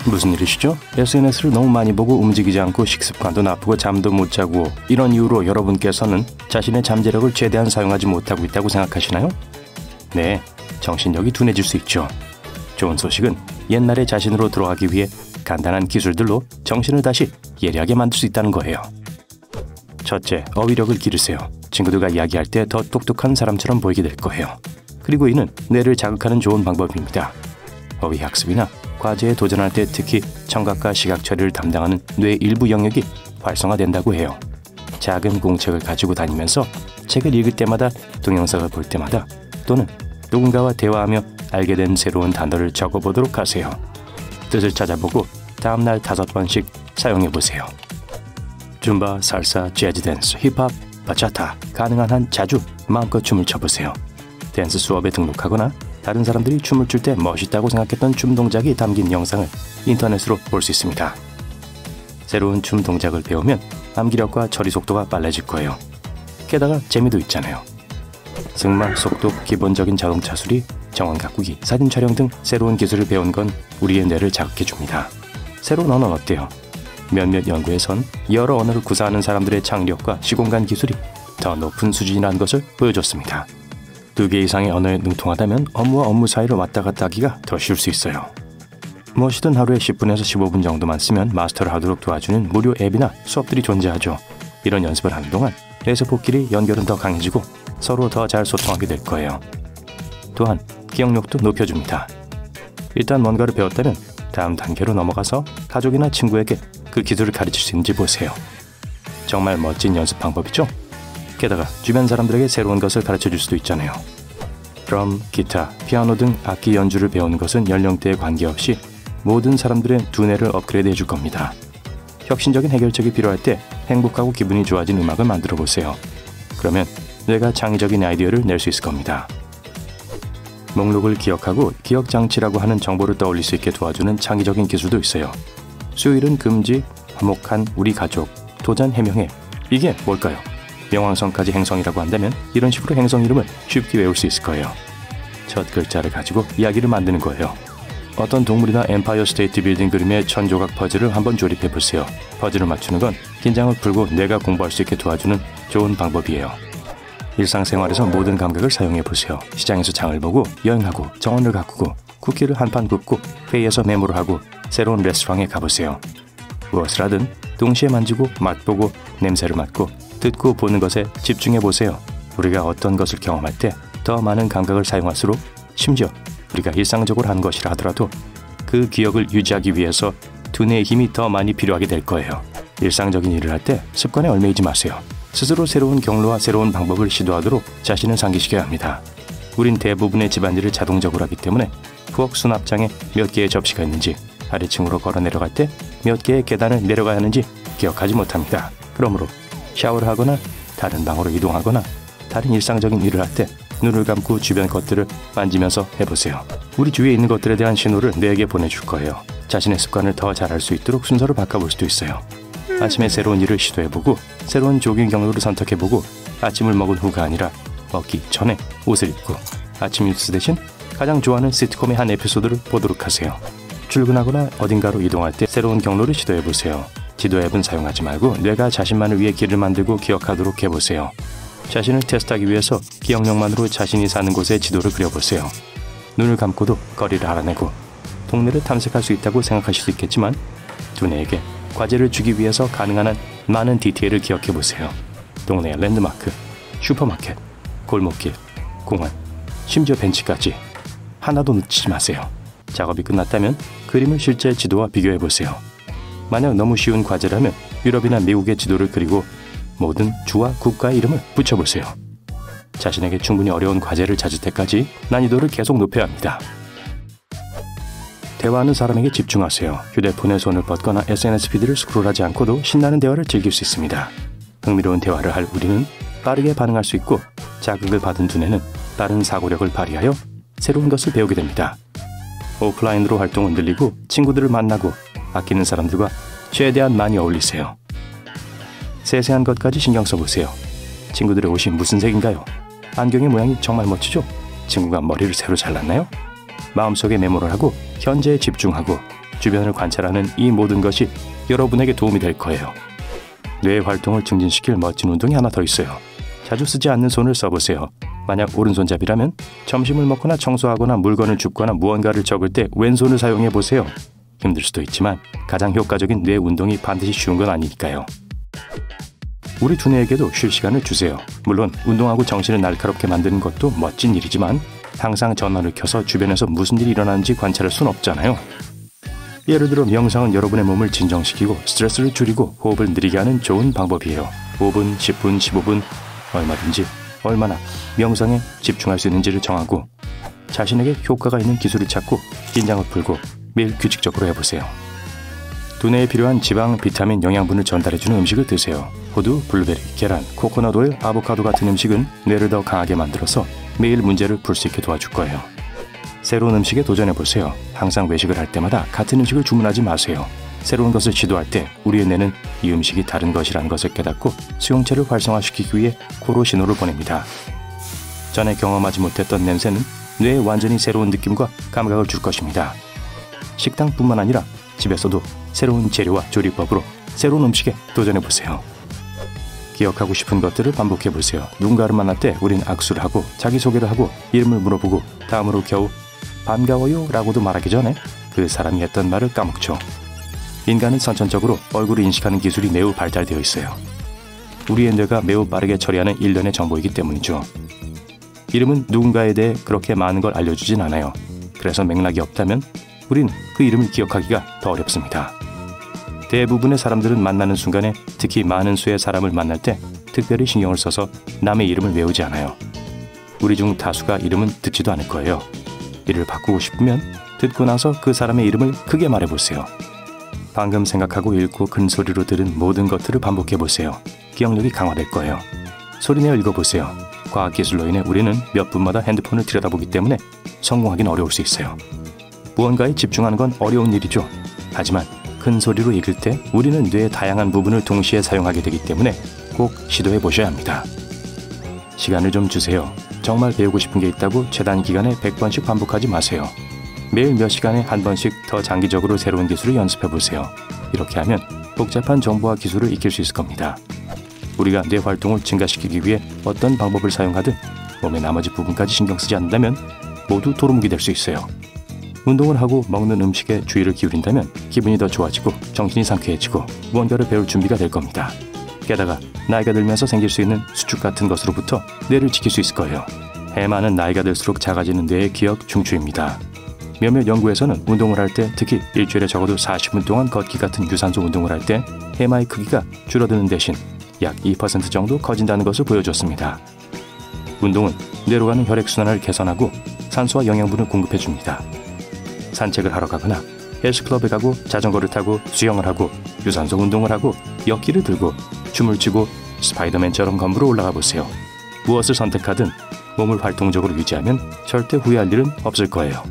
무슨 일이시죠? SNS를 너무 많이 보고 움직이지 않고 식습관도 나쁘고 잠도 못 자고 이런 이유로 여러분께서는 자신의 잠재력을 최대한 사용하지 못하고 있다고 생각하시나요? 네, 정신력이 둔해질 수 있죠. 좋은 소식은 옛날의 자신으로 돌아가기 위해 간단한 기술들로 정신을 다시 예리하게 만들 수 있다는 거예요. 첫째, 어휘력을 기르세요. 친구들과 이야기할 때 더 똑똑한 사람처럼 보이게 될 거예요. 그리고 이는 뇌를 자극하는 좋은 방법입니다. 어휘 학습이나 과제에 도전할 때 특히 청각과 시각 처리를 담당하는 뇌 일부 영역이 활성화된다고 해요. 작은 공책을 가지고 다니면서 책을 읽을 때마다 동영상을 볼 때마다 또는 누군가와 대화하며 알게 된 새로운 단어를 적어보도록 하세요. 뜻을 찾아보고 다음날 5번씩 사용해보세요. 줌바, 살사, 재즈 댄스, 힙합, 바차타 가능한 한 자주 마음껏 춤을 춰보세요. 댄스 수업에 등록하거나 다른 사람들이 춤을 출 때 멋있다고 생각했던 춤 동작이 담긴 영상을 인터넷으로 볼 수 있습니다. 새로운 춤 동작을 배우면 암기력과 처리 속도가 빨라질 거예요. 게다가 재미도 있잖아요. 승마, 속도, 기본적인 자동차 수리, 정원 가꾸기, 사진 촬영 등 새로운 기술을 배운 건 우리의 뇌를 자극해줍니다. 새로운 언어는 어때요? 몇몇 연구에선 여러 언어를 구사하는 사람들의 창의력과 시공간 기술이 더 높은 수준이라는 것을 보여줬습니다. 2개 이상의 언어에 능통하다면 업무와 업무 사이를 왔다 갔다 하기가 더 쉬울 수 있어요. 무엇이든 하루에 10분에서 15분 정도만 쓰면 마스터를 하도록 도와주는 무료 앱이나 수업들이 존재하죠. 이런 연습을 하는 동안 뇌세포끼리 연결은 더 강해지고 서로 더 잘 소통하게 될 거예요. 또한 기억력도 높여줍니다. 일단 뭔가를 배웠다면 다음 단계로 넘어가서 가족이나 친구에게 그 기술을 가르칠 수 있는지 보세요. 정말 멋진 연습 방법이죠? 게다가 주변 사람들에게 새로운 것을 가르쳐줄 수도 있잖아요. 드럼, 기타, 피아노 등 악기 연주를 배우는 것은 연령대에 관계없이 모든 사람들의 두뇌를 업그레이드 해줄 겁니다. 혁신적인 해결책이 필요할 때 행복하고 기분이 좋아진 음악을 만들어 보세요. 그러면 뇌가 창의적인 아이디어를 낼 수 있을 겁니다. 목록을 기억하고 기억장치라고 하는 정보를 떠올릴 수 있게 도와주는 창의적인 기술도 있어요. 수요일은 금지, 화목한 우리 가족, 도전 해명해. 이게 뭘까요? 명왕성까지 행성이라고 한다면 이런 식으로 행성 이름을 쉽게 외울 수 있을 거예요. 첫 글자를 가지고 이야기를 만드는 거예요. 어떤 동물이나 엠파이어 스테이트 빌딩 그림의 천조각 퍼즐을 한번 조립해보세요. 퍼즐을 맞추는 건 긴장을 풀고 뇌가 공부할 수 있게 도와주는 좋은 방법이에요. 일상생활에서 모든 감각을 사용해보세요. 시장에서 장을 보고 여행하고 정원을 가꾸고 쿠키를 한 판 굽고 회의에서 메모를 하고 새로운 레스토랑에 가보세요. 무엇을 하든 동시에 만지고 맛보고 냄새를 맡고 듣고 보는 것에 집중해보세요. 우리가 어떤 것을 경험할 때 더 많은 감각을 사용할수록 심지어 우리가 일상적으로 하는 것이라 하더라도 그 기억을 유지하기 위해서 두뇌의 힘이 더 많이 필요하게 될 거예요. 일상적인 일을 할 때 습관에 얽매이지 마세요. 스스로 새로운 경로와 새로운 방법을 시도하도록 자신을 상기시켜야 합니다. 우린 대부분의 집안일을 자동적으로 하기 때문에 부엌 수납장에 몇 개의 접시가 있는지, 아래층으로 걸어 내려갈 때 몇 개의 계단을 내려가야 하는지 기억하지 못합니다. 그러므로 샤워를 하거나 다른 방으로 이동하거나 다른 일상적인 일을 할 때 눈을 감고 주변 것들을 만지면서 해보세요. 우리 주위에 있는 것들에 대한 신호를 뇌에게 보내줄 거예요. 자신의 습관을 더 잘할 수 있도록 순서를 바꿔볼 수도 있어요. 아침에 새로운 일을 시도해보고 새로운 조깅 경로를 선택해보고 아침을 먹은 후가 아니라 먹기 전에 옷을 입고 아침 뉴스 대신 가장 좋아하는 시트콤의 한 에피소드를 보도록 하세요. 출근하거나 어딘가로 이동할 때 새로운 경로를 시도해보세요. 지도 앱은 사용하지 말고 뇌가 자신만을 위해 길을 만들고 기억하도록 해보세요. 자신을 테스트하기 위해서 기억력만으로 자신이 사는 곳의 지도를 그려보세요. 눈을 감고도 거리를 알아내고 동네를 탐색할 수 있다고 생각하실 수 있겠지만 두뇌에게 과제를 주기 위해서 가능한 한 많은 디테일을 기억해보세요. 동네의 랜드마크, 슈퍼마켓, 골목길, 공원, 심지어 벤치까지 하나도 놓치지 마세요. 작업이 끝났다면 그림을 실제 지도와 비교해보세요. 만약 너무 쉬운 과제라면 유럽이나 미국의 지도를 그리고 모든 주와 국가의 이름을 붙여보세요. 자신에게 충분히 어려운 과제를 찾을 때까지 난이도를 계속 높여야 합니다. 대화하는 사람에게 집중하세요. 휴대폰에 손을 뻗거나 SNS 피드를 스크롤하지 않고도 신나는 대화를 즐길 수 있습니다. 흥미로운 대화를 할 우리는 빠르게 반응할 수 있고 자극을 받은 두뇌는 빠른 사고력을 발휘하여 새로운 것을 배우게 됩니다. 오프라인으로 활동을 늘리고 친구들을 만나고 아끼는 사람들과 최대한 많이 어울리세요. 세세한 것까지 신경 써보세요. 친구들의 옷이 무슨 색인가요? 안경의 모양이 정말 멋지죠? 친구가 머리를 새로 잘랐나요? 마음속에 메모를 하고 현재에 집중하고 주변을 관찰하는 이 모든 것이 여러분에게 도움이 될 거예요. 뇌 활동을 증진시킬 멋진 운동이 하나 더 있어요. 자주 쓰지 않는 손을 써보세요. 만약 오른손잡이라면 점심을 먹거나 청소하거나 물건을 줍거나 무언가를 적을 때 왼손을 사용해보세요. 힘들 수도 있지만 가장 효과적인 뇌 운동이 반드시 쉬운 건 아니니까요. 우리 두뇌에게도 쉴 시간을 주세요. 물론 운동하고 정신을 날카롭게 만드는 것도 멋진 일이지만 항상 전원을 켜서 주변에서 무슨 일이 일어나는지 관찰할 순 없잖아요. 예를 들어 명상은 여러분의 몸을 진정시키고 스트레스를 줄이고 호흡을 느리게 하는 좋은 방법이에요. 5분, 10분, 15분 얼마든지 얼마나 명상에 집중할 수 있는지를 정하고 자신에게 효과가 있는 기술을 찾고 긴장을 풀고 매일 규칙적으로 해보세요. 두뇌에 필요한 지방, 비타민, 영양분을 전달해주는 음식을 드세요. 호두, 블루베리, 계란, 코코넛 오일, 아보카도 같은 음식은 뇌를 더 강하게 만들어서 매일 문제를 풀 수 있게 도와줄 거예요. 새로운 음식에 도전해보세요. 항상 외식을 할 때마다 같은 음식을 주문하지 마세요. 새로운 것을 시도할 때 우리의 뇌는 이 음식이 다른 것이라는 것을 깨닫고 수용체를 활성화시키기 위해 코로 신호를 보냅니다. 전에 경험하지 못했던 냄새는 뇌에 완전히 새로운 느낌과 감각을 줄 것입니다. 식당뿐만 아니라 집에서도 새로운 재료와 조리법으로 새로운 음식에 도전해보세요. 기억하고 싶은 것들을 반복해보세요. 누군가를 만날 때 우린 악수를 하고 자기소개를 하고 이름을 물어보고 다음으로 겨우 반가워요 라고도 말하기 전에 그 사람이 했던 말을 까먹죠. 인간은 선천적으로 얼굴을 인식하는 기술이 매우 발달되어 있어요. 우리의 뇌가 매우 빠르게 처리하는 일련의 정보이기 때문이죠. 이름은 누군가에 대해 그렇게 많은 걸 알려주진 않아요. 그래서 맥락이 없다면 우린 그 이름을 기억하기가 더 어렵습니다. 대부분의 사람들은 만나는 순간에 특히 많은 수의 사람을 만날 때 특별히 신경을 써서 남의 이름을 외우지 않아요. 우리 중 다수가 이름은 듣지도 않을 거예요. 이를 바꾸고 싶으면 듣고 나서 그 사람의 이름을 크게 말해보세요. 방금 생각하고 읽고 큰 소리로 들은 모든 것들을 반복해보세요. 기억력이 강화될 거예요. 소리내어 읽어보세요. 과학기술로 인해 우리는 몇 분마다 핸드폰을 들여다보기 때문에 성공하기는 어려울 수 있어요. 무언가에 집중하는 건 어려운 일이죠. 하지만 큰 소리로 읽을 때 우리는 뇌의 다양한 부분을 동시에 사용하게 되기 때문에 꼭 시도해 보셔야 합니다. 시간을 좀 주세요. 정말 배우고 싶은 게 있다고 최단 기간에 100번씩 반복하지 마세요. 매일 몇 시간에 한 번씩 더 장기적으로 새로운 기술을 연습해 보세요. 이렇게 하면 복잡한 정보와 기술을 익힐 수 있을 겁니다. 우리가 뇌 활동을 증가시키기 위해 어떤 방법을 사용하든 몸의 나머지 부분까지 신경 쓰지 않는다면 모두 도루묵이 될 수 있어요. 운동을 하고 먹는 음식에 주의를 기울인다면 기분이 더 좋아지고 정신이 상쾌해지고 무언가를 배울 준비가 될 겁니다. 게다가 나이가 들면서 생길 수 있는 수축 같은 것으로부터 뇌를 지킬 수 있을 거예요. 해마는 나이가 들수록 작아지는 뇌의 기억 중추입니다. 몇몇 연구에서는 운동을 할 때 특히 일주일에 적어도 40분 동안 걷기 같은 유산소 운동을 할 때 해마의 크기가 줄어드는 대신 약 2% 정도 커진다는 것을 보여줬습니다. 운동은 뇌로 가는 혈액순환을 개선하고 산소와 영양분을 공급해줍니다. 산책을 하러 가거나 헬스클럽에 가고 자전거를 타고 수영을 하고 유산소 운동을 하고 역기를 들고 춤을 추고 스파이더맨처럼 건물로 올라가 보세요. 무엇을 선택하든 몸을 활동적으로 유지하면 절대 후회할 일은 없을 거예요.